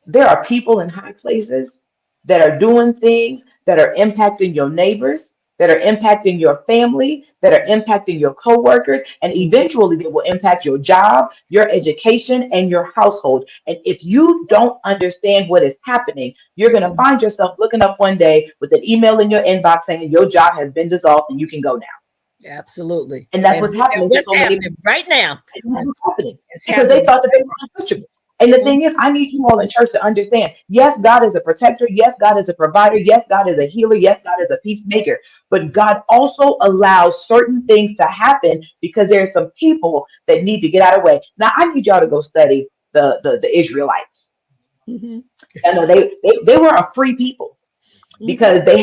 there are people in high places that are doing things that are impacting your neighbors, that are impacting your family, that are impacting your coworkers, and
Mhm.
eventually they will impact your job, your education, and your household. And if you don't understand what is happening, you're going to
Mhm.
find yourself looking up one day with an email in your inbox saying your job has been dissolved and you can go now.
Absolutely.
And that's
And
what's happening to
what's
so many
happening
people.
right now?
And that's what's happening
It's
because they
happening
thought that
right
they were untouchable. And the
now.
thing is, I need you all in church to understand, yes, God is a protector. Yes, God is a provider. Yes, God is a healer. Yes, God is a peacemaker. But God also allows certain things to happen because there's some people that need to get out of the way. Now, I need y'all to go study the Israelites.
Mhm.
I know they were a free people
Mhm.
because they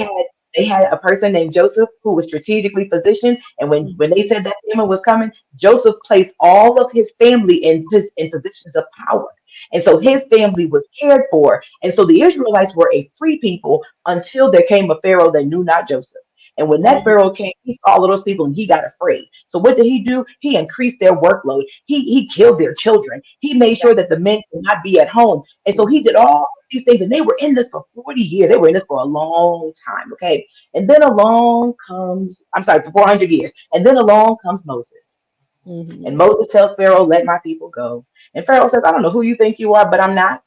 had a person named Joseph who was strategically positioned, and
Mhm.
when they said that famine was coming, Joseph placed all of his family in positions of power, and so his family was cared for, and so the Israelites were a free people until there came a Pharaoh that knew not Joseph. And when that
Mhm.
Pharaoh came, he saw all of those people and he got afraid. So what did he do? He increased their workload. He killed their children. He made sure that the men could not be at home. And so he did all these things, and they were in this for 40 years. They were in this for a long time, okay? And then along comes, I'm sorry, for 400 years. And then along comes Moses. And
Mhm.
Moses tells Pharaoh, let my people go. And Pharaoh says, I don't know who you think you are, but I'm not.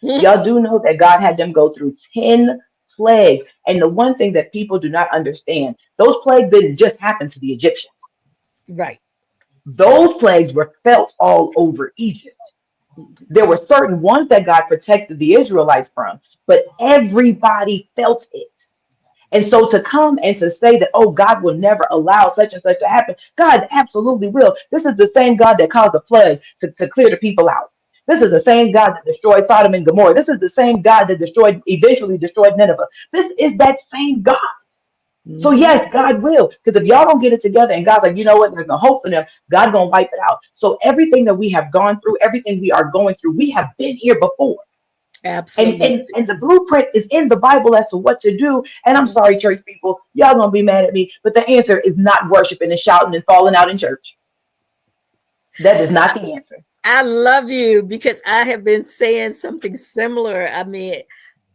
Mhm.
Y'all do know that God had them go through 10 plagues. And the one thing that people do not understand, those plagues didn't just happen to the Egyptians.
Right.
Those plagues were felt all over Egypt.
Mhm.
There were certain ones that God protected the Israelites from, but everybody felt it. And so to come and to say that, oh, God will never allow such and such to happen, God absolutely will. This is the same God that caused the flood to clear the people out. This is the same God that destroyed Sodom and Gomorrah. This is the same God that eventually destroyed Nineveh. This is that same God. So
Mhm.
yes, God will. Because if y'all don't get it together and God's like, you know what, there's no hope for them, God gonna wipe it out. So everything that we have gone through, everything we are going through, we have been here before. And,
Absolutely.
and and the blueprint is in the Bible as to what to do. And I'm sorry, church people, y'all gonna be mad at me, but the answer is not worshiping and shouting and falling out in church. That is not the answer.
I love you because I have been saying something similar. I mean,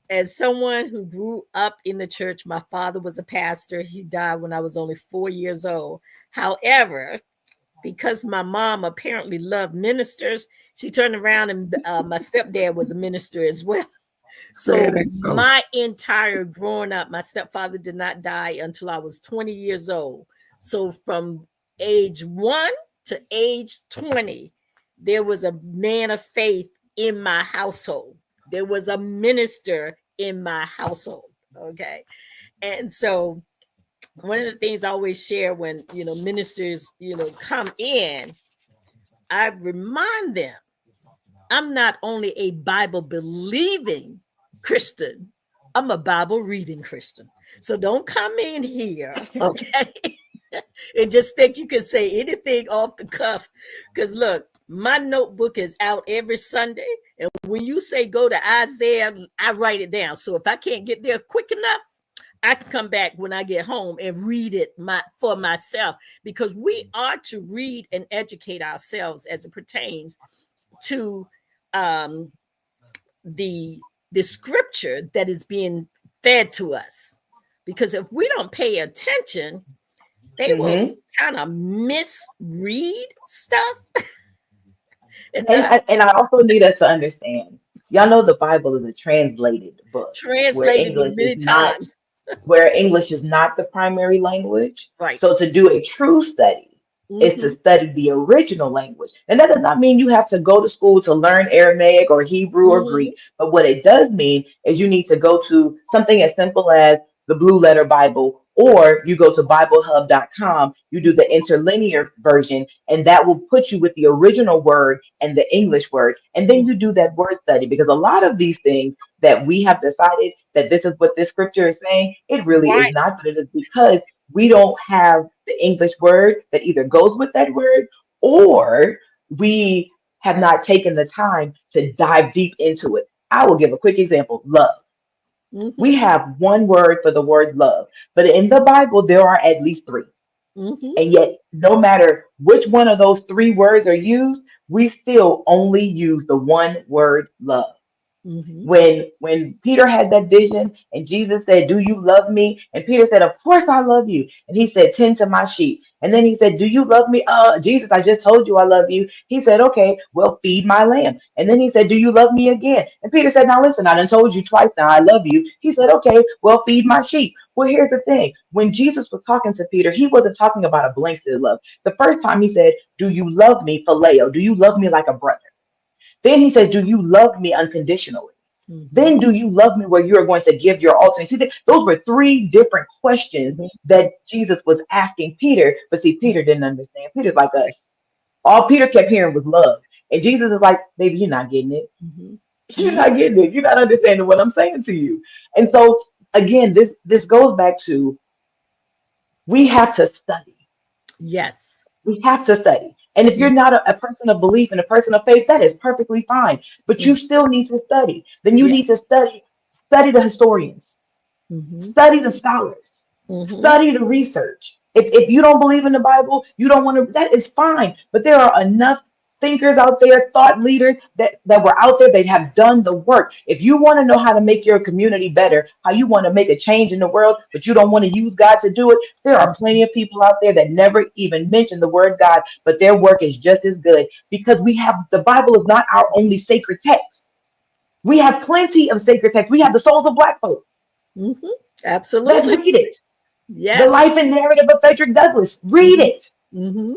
as someone who grew up in the church, my father was a pastor. He died when I was only 4 years old. However, because my mom apparently loved ministers, she turned around and my stepdad was a minister as well.
Say it
So
ain't so.
my entire growing up, my stepfather did not die until I was 20 years old. So from age 1 to age 20, there was a man of faith in my household. There was a minister in my household. Okay. And so one of the things I always share when, ministers, come in, I remind them I'm not only a Bible believing Christian, I'm a Bible reading Christian. So don't come in here, okay? And just think you can say anything off the cuff. Because look, my notebook is out every Sunday. And when you say go to Isaiah, I write it down. So if I can't get there quick enough, I can come back when I get home and read it for myself because we are to read and educate ourselves as it pertains to um, the the scripture that is being fed to us. Because if we don't pay attention, they will
Hmm.
kind of misread stuff and
And
not
and I also need us to understand. Y'all know the Bible is a translated book where
translate it
English is
many
not
times.
the primary language.
Right.
So to do a true study is to
Mm-hmm.
study the original language. And that does not mean you have to go to school to learn Aramaic or Hebrew or
Mm-hmm.
Greek. But what it does mean is you need to go to something as simple as the Blue Letter Bible, or you go to BibleHub.com, you do the interlinear version, and that will put you with the original word and the English word. And then you do that word study because a lot of these things that we have decided that this is what this scripture is saying, it really is
Right.
not, but it is because we don't have the English word that either goes with that word or we have not taken the time to dive deep into it. I will give a quick example: love. We
Mm-hmm.
have one word for the word love, but in the Bible, there are at least three.
Mm-hmm.
And yet, no matter which one of those three words are used, we still only use the one word love.
Mm-hmm.
When Peter had that vision and Jesus said, "Do you love me?" And Peter said, "Of course I love you." And he said, "Tend to my sheep." And then he said, "Do you love me?" Jesus, I just told you I love you. He said, "Okay, well, feed my lamb." And then he said, "Do you love me?" again. And Peter said, "Now listen, I done told you twice now I love you." He said, "Okay, well, feed my sheep." Well, here's the thing. When Jesus was talking to Peter, he wasn't talking about a blanket love. The first time he said, "Do you love me?" phileo. Do you love me like a brother? Then he said, "Do you love me unconditionally?"
Mm-hmm.
Then do you love me where you are going to give your ultimate? See, those were three different questions
Mm-hmm.
that Jesus was asking Peter. But see, Peter didn't understand. Peter's like us. All Peter kept hearing was love. And Jesus is like, "Baby, you're not getting it.
Mm-hmm.
You're not getting it. You're not understanding what I'm saying to you." And so again, this goes back to, we have to study.
Yes.
We have to study. And if you're not a person of belief and a person of faith, that is perfectly fine. But
Mm-hmm.
you still need to study. Then you need to
Yes.
study the historians,
Mm-hmm.
study the scholars,
Mm-hmm.
study the research. If you don't believe in the Bible, you don't want to, that is fine. But there are enough thinkers out there, thought leaders that were out there that have done the work. If you want to know how to make your community better, how you want to make a change in the world, but you don't want to use God to do it, there are plenty of people out there that never even mention the word God, but their work is just as good, because we have, the Bible is not our only sacred text. We have plenty of sacred texts. We have the souls of Black folk.
Mm-hmm.
Let's
Absolutely.
read it. The
Yes.
life and narrative of Frederick Douglass. Read
Mm-hmm.
it.
Mm-hmm.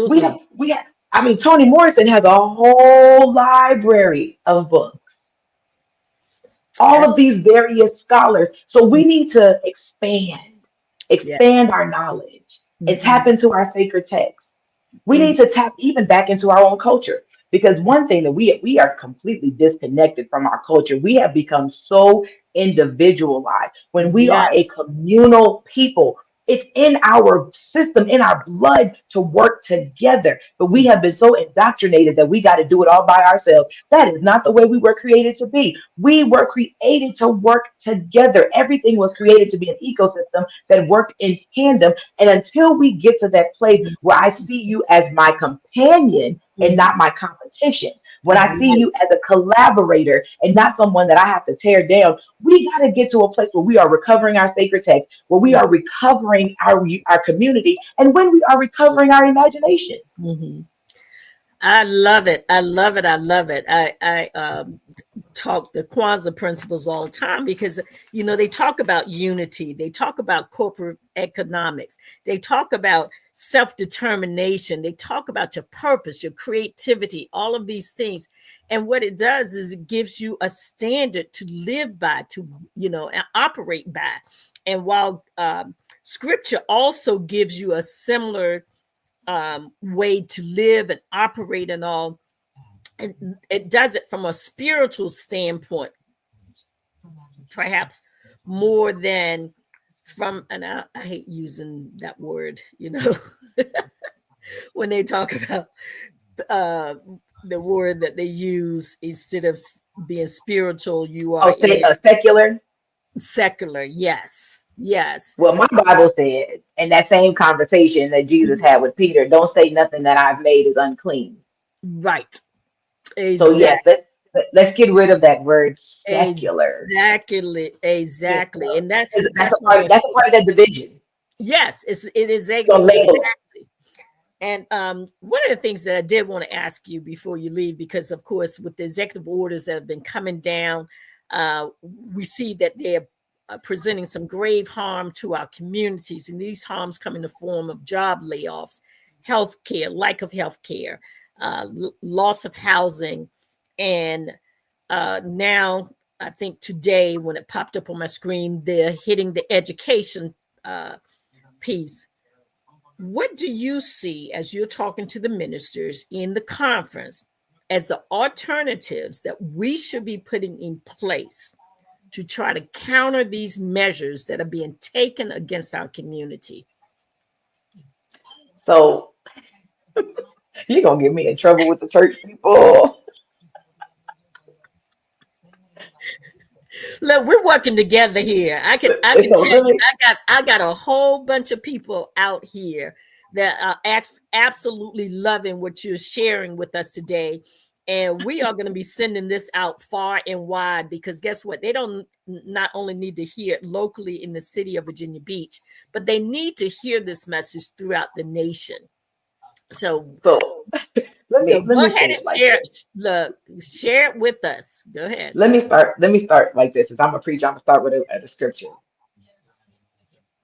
We have,
Absolutely.
I mean, Toni Morrison has a whole library of books. All
Ab-
of these various scholars. So we need to
Yes.
expand our knowledge and
Mm-hmm.
tap into our sacred texts. We
Mm-hmm.
need to tap even back into our own culture, because one thing that we are completely disconnected from our culture. We have become so individualized. When we are a
Yes.
communal people, it's in our system, in our blood to work together. But we have been so indoctrinated that we got to do it all by ourselves. That is not the way we were created to be. We were created to work together. Everything was created to be an ecosystem that worked in tandem. And until we get to that place where I see you as my companion and
Mm-hmm.
not my competition, when I see you
Right.
as a collaborator and not someone that I have to tear down, we got to get to a place where we are recovering our sacred text, where we are recovering our community, and when we are recovering our imagination.
Mm-hmm. I love it. I love it. I love it. I talk the Kwanzaa principles all the time because they talk about unity, they talk about corporate economics, they talk about self-determination, they talk about your purpose, your creativity, all of these things. And what it does is it gives you a standard to live by, to and operate by. And while scripture also gives you a similar way to live and operate and all, and it does it from a spiritual standpoint, perhaps more than from, and I hate using that word, when they talk about uh, the word that they use instead of being spiritual, you are
Oh, say
in
secular.
secular. Yes, yes,
Well, my Bible said in that same conversation that Jesus
mhm,
had with Peter, "Don't say nothing that I've made is unclean."
right,
So yes,
exactly,
let's get rid of that word secular.
exactly,
You
exactly,
know,
and that
because
that's one of the
that's a part of that division.
yes, it is
You're gonna label it.
exactly. And one of the things that I did want to ask you before you leave, because of course, with the executive orders that have been coming down, we see that they're presenting some grave harm to our communities. And these harms come in the form of job layoffs, health care, lack of health care, loss of housing. And now, I think today, when it popped up on my screen, they're hitting the education piece. What do you see as you're talking to the ministers in the conference as the alternatives that we should be putting in place to try to counter these measures that are being taken against our community?
So You're gonna get me in trouble with the church people.
Look, we're working together here. I can
So
tell
let
you,
me
I got a whole bunch of people out here that are absolutely loving what you're sharing with us today. And we are going to be sending this out far and wide, because guess what? They don't not only need to hear it locally in the city of Virginia Beach, but they need to hear this message throughout the nation. So
so let
so
me let
go
me
ahead
say
and
it like
share
this.
share it with us. Go ahead.
Let me start like this. As I'm a preacher, I'm gonna start with a scripture.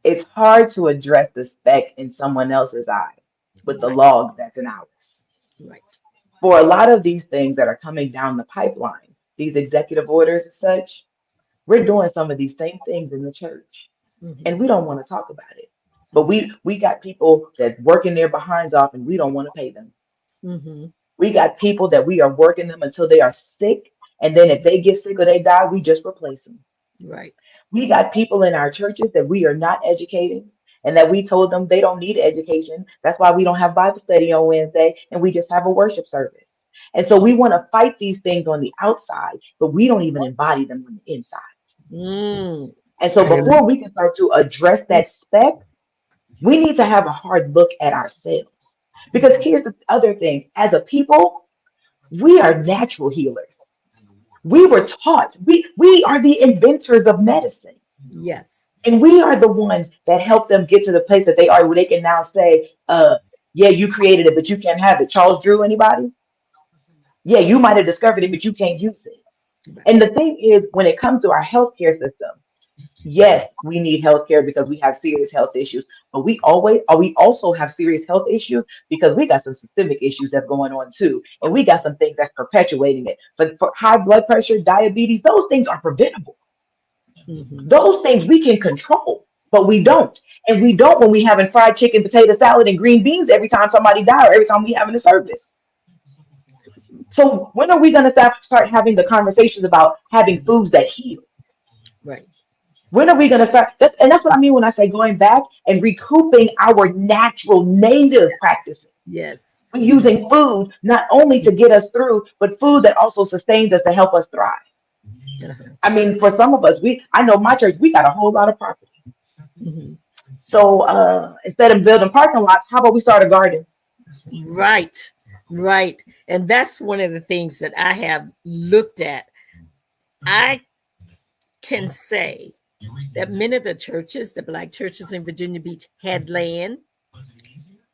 It's hard to address the speck in someone else's eye with the
Right.
log that's in ours.
Right.
For a lot of these things that are coming down the pipeline, these executive orders and such, we're doing some of these same things in the church, and
Mhm.
we don't want to talk about it. But
Okay.
we got people that working their behinds off, and we don't want to pay them.
Mhm.
We got people that we are working them until they are sick, and then if they get sick or they die, we just replace them.
Right.
We got people in our churches that we are not educating, and that we told them they don't need education. That's why we don't have Bible study on Wednesday and we just have a worship service. And so we want to fight these things on the outside, but we don't even embody them on the inside.
Mm.
And so
Say
before we can start to address that speck, we need to have a hard look at ourselves. Because here's the other thing, as a people, we are natural healers. We were taught, we are the inventors of medicine.
Yes.
And we are the ones that help them get to the place that they are, where they can now say, yeah, you created it, but you can't have it. Charles Drew, anybody? Yeah, you might have discovered it, but you can't use it.
Right.
And the thing is, when it comes to our healthcare system, yes, we need healthcare because we have serious health issues, but we also have serious health issues because we got some systemic issues that's going on too. And we got some things that's perpetuating it. But for high blood pressure, diabetes, those things are preventable.
Mhm.
Those things we can control, but we don't. And we don't when we having fried chicken, potato salad, and green beans every time somebody dies or every time we having a service. So when are we going to start having the conversations about having foods that heal?
Right.
When are we going to start? And that's what I mean when I say going back and recouping our natural native practices.
Yes.
We're using food not only to get us through, but food that also sustains us to help us thrive.
Uh-huh.
I mean, for some of us, I know my church, we got a whole lot of property.
Mhm.
So instead of building parking lots, how about we start a garden?
Right. Right. And that's one of the things that I have looked at. I can say that many of the churches, the Black churches in Virginia Beach, had land,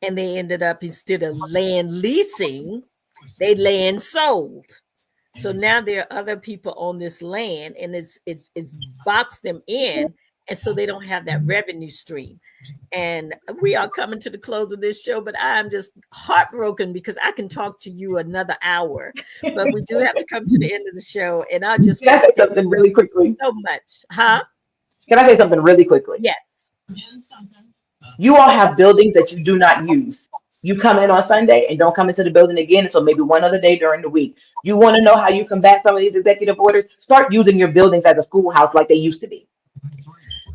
and they ended up, instead of land leasing, they land sold. So now there are other people on this land, and it's boxed them in, and so they don't have that revenue stream. And we are coming to the close of this show, but I'm just heartbroken because I can talk to you another hour, but we do have to come to the end of the show, and I just
Can
want
I
to
say
thank
something
you
really quickly?
so much. Huh?
Can I say something really quickly?
Yes.
You all have buildings that you do not use. You come in on Sunday and don't come into the building again until maybe one other day during the week. You want to know how you combat some of these executive orders? Start using your buildings as a schoolhouse like they used to be.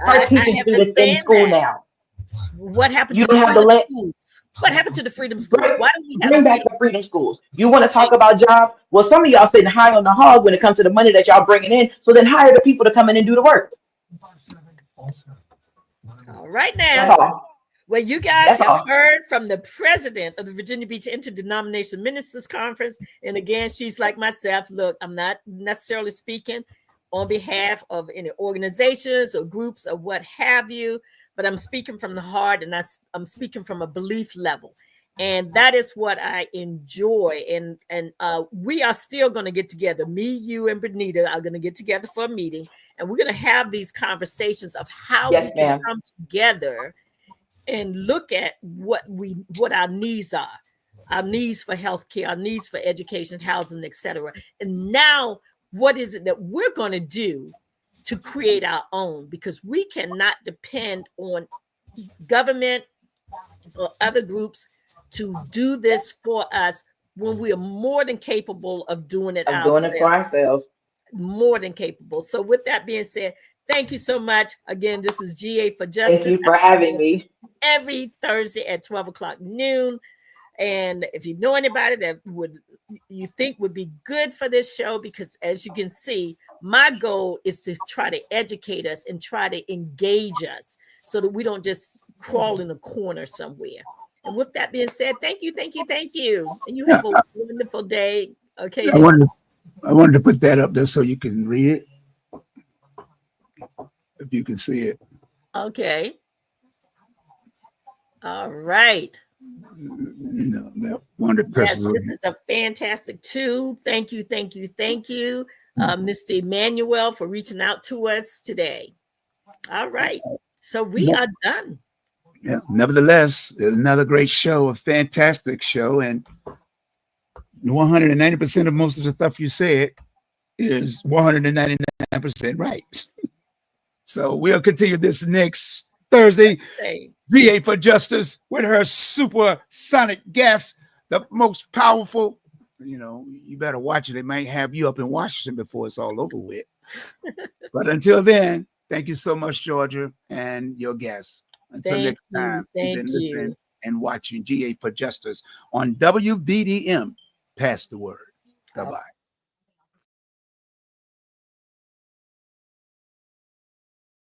Start
I
teaching students in
understand
school
that.
now.
What happened
You
to the
don't have to
freedom
let
schools? What happened to the freedom schools?
bring,
Why don't we have a
bring back
freedom
the
school?
freedom schools. You want to talk
Thank
about jobs? Well, some of y'all sitting high on the hog when it comes to the money that y'all bringing in. So then hire the people to come in and do the work.
you. All right
That's
now.
all.
Well, you guys
That's
have
all.
heard from the president of the Virginia Beach Interdenomination Ministers Conference. And again, she's like myself. Look, I'm not necessarily speaking on behalf of any organizations or groups or what have you, but I'm speaking from the heart, and I'm speaking from a belief level. And that is what I enjoy. And we are still going to get together. Me, you, and Benita are going to get together for a meeting, and we're going to have these conversations of how we
Yes,
can
ma'am.
come together and look at what our needs are, our needs for healthcare, our needs for education, housing, etc. And now, what is it that we're going to do to create our own? Because we cannot depend on government or other groups to do this for us when we are more than capable of doing it
Of doing it for
ourselves.
ourselves.
More than capable. So, with that being said, thank you so much. Again, this is GA for
Thank
Justice.
you for having me.
Every Thursday at 12 o'clock noon. And if you know anybody that you think would be good for this show, because as you can see, my goal is to try to educate us and try to engage us so that we don't just crawl in a corner somewhere. And with that being said, thank you. And you have a wonderful day. Okay.
I wanted to put that up there so you can read it. If you can see it.
Okay. All right.
That wonderful person.
Yes, this is a fantastic tool. Thank you, Mr. Emmanuel, for reaching out to us today. All right. So we are done.
Yeah. Nevertheless, another great show, a fantastic show. And 190% of most of the stuff you said is 199% right. So we'll continue this next Thursday. GA for Justice with her supersonic guest, the most powerful. You better watch it. It might have you up in Washington before it's all over with. But until then, thank you so much, Georgia, and your guests. Until next time, you've been listening and watching GA for Justice on WVDM. Pass the word. Bye-bye.